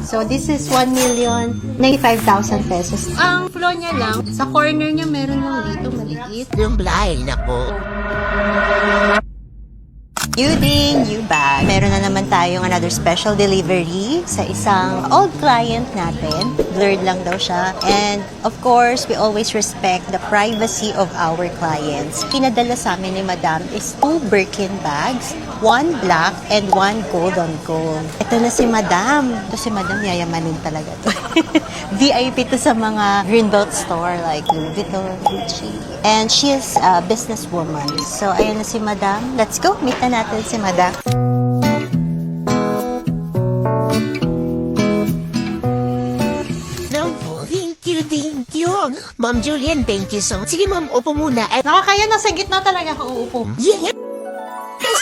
So, this is 1,095,000 pesos. Ang flow niya lang, sa corner niya meron yung dito maliit. Yung blind ako. You ding, you bag. Meron na naman tayong another special delivery sa isang old client natin. Blurred lang daw siya. And of course, we always respect the privacy of our clients. Pinadala sa amin ni Madam is 2 Birkin bags, 1 black and 1 gold on gold. Ito na si Madam. Ito si Madam, yayamanin talaga to. VIP to sa mga Greenbelt store like Louis Vuitton, Gucci. And she is a businesswoman. So, ayan na si Madam. Let's go. Meet na natin si Madam. No, thank you. Ma'am Julian, thank you so much. Sige ma'am, upo muna. Nakakaya na sa gitna talaga ako uupo. Yeah.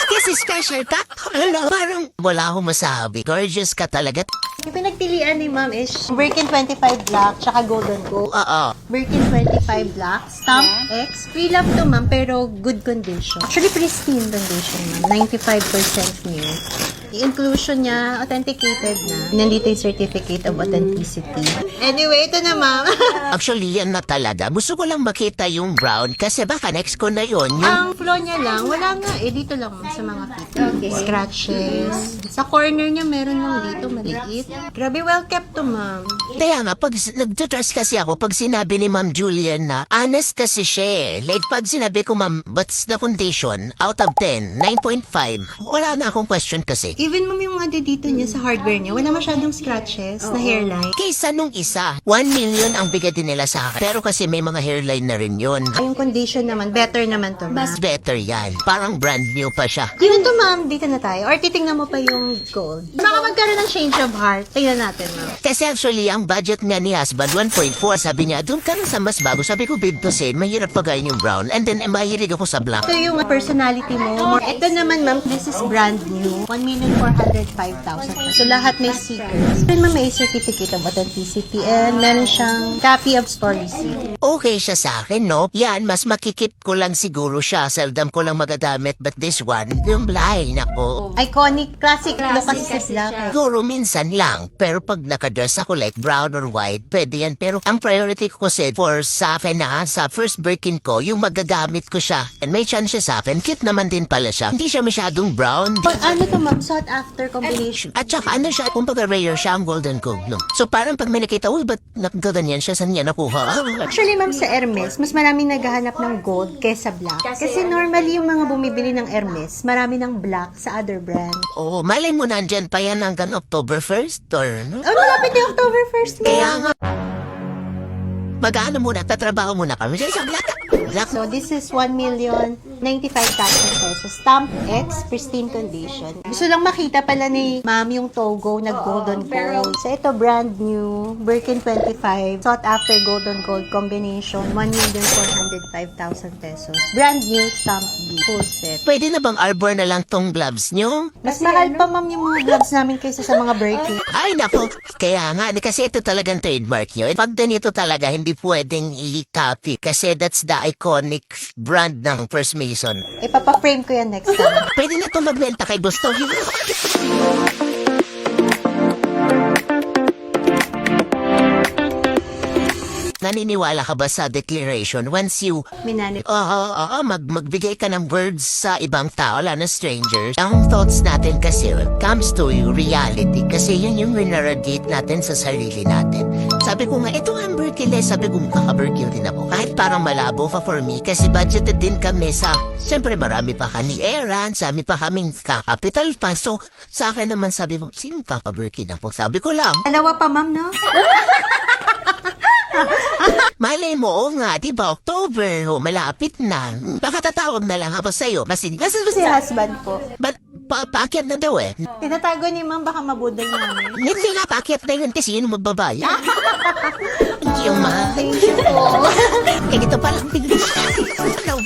Kasi special ka. Hello, parang wala akong masabi. Gorgeous ka talaga. Yung pinagpilian ni Ma'am is Birkin 25 black tsaka golden gold. Oo. Birkin 25 black, stamp X. Pre-love to ma'am, pero good condition. Actually, pristine condition ma'am. 95% new. Yung inclusion niya, authenticated na. Nandito yung certificate of authenticity. Anyway, ito na ma'am. Actually, yan na talaga. Gusto ko lang makita yung brown kasi baka next ko na yun. Yung Ang flow niya lang, wala nga eh. Dito lang ma'am, sa mga feet. Scratches. Sa corner niya, meron yung dito maliit. Grabe, well kept to ma'am. kaya nga, pag nagtutrust kasi ako, pag sinabi ni Ma'am Julian na, honest kasi siya eh. Like, pag sinabi ko, Ma'am, what's the condition? Out of 10, 9.5. Wala na akong question kasi. Even ma'am yung ano dito niya sa hardware niya, wala masyadong scratches na hairline. Kaysa nung isa, 1 million ang bigay din nila sa akin. Pero kasi may mga hairline na rin yun. Yung condition naman, better naman to ma'am. Mas better yan. Parang brand new pa siya. Yun to ma'am, dito na tayo. Or titingnan mo pa yung gold. Baka magkaroon ng change of heart. Tingnan natin ma'am. Kasi actually, ang budget nga ni husband, 1.4. Sabi niya, doon ka na sa mas bago. Sabi ko, babe, kasi mahirap pagayin yung brown. And then, mahilig ako sa black. Ito yung personality mo. Ito naman ma'am, this is brand new. 1,405,000. So lahat may stickers. Then ma'am, may certificate of authenticity and meron siyang copy of store receipt. Okay siya sa akin, no? Yan, mas makikip ko lang siguro siya. Seldom ko lang magagamit. But this one, yung blind ako. Iconic, classic look kasi sa black. Siguro minsan lang. Pero pag nakadress ako like brown or white, pwede yan. Pero ang priority ko kasi for sa akin na, sa first Birkin ko, yung magagamit ko siya. And may chance siya sa akin. Cute naman din pala siya. Hindi siya masyadong brown. Ano to ma'am, sought after combination. At saka ano siya, kung rare siya ang golden gold, no? So parang pag may nakita, uy, ba't nagkaganyan siya? Saan niya nakuha? Actually ma'am, sa Hermes, mas maraming naghahanap ng gold kaysa black. Kasi normally yung mga bumibili ng Hermes, marami ng black sa other brand. Oo, malay mo nandyan pa yan hanggang October 1st, or no? Oh, malapit yung October 1st mo. Kaya nga, mag-ano muna, tatrabaho muna kami. Sa black. So, this is 1,095,000 pesos. Stamp X, pristine condition. Gusto lang makita pala ni ma'am yung Togo na golden gold. So, ito brand new, Birkin 25, sought after golden gold combination, 1,405,000 pesos. Brand new, stamp B, full set. Pwede na bang arbor na lang tong gloves nyo? Mas mahal pa ma'am yung mga gloves namin kaysa sa mga Birkin. Ay, nako. Kaya nga, kasi ito talagang trademark nyo. Pag ganito talaga, hindi pwedeng i-copy kasi that's the iconic brand ng First Mason. Ipapa-frame ko yan next time. Pwede na ito magbenta kay Gusto. Naniniwala ka ba sa declaration once you Minanip. magbigay ka ng words sa ibang tao, lalo na strangers? Ang thoughts natin kasi comes to reality kasi yun yung winaradiate natin sa sarili natin. Sabi ko nga, ito ang Birkin, sabi ko kaka-Birkin din ako. Kahit parang malabo pa for me kasi budgeted din kami sa, siyempre marami pa kami Aaron, sabi pa kaming capital pa. So, sa akin naman sabi mo, sino kaka-Birkin ako? Sabi ko lang, Dalawa pa ma'am, no? malay mo, oo nga, diba, October, malapit na. Baka tatawag na lang ako sa'yo. Si husband po. Ba't paakyat na daw eh? Tinatago ni ma'am, baka mabudol namin. Hindi nga, paakyat na yun kasi yun magbabayad. Hindi yung mahal. Thank you po. Eh, ito palang tigil. Vlog.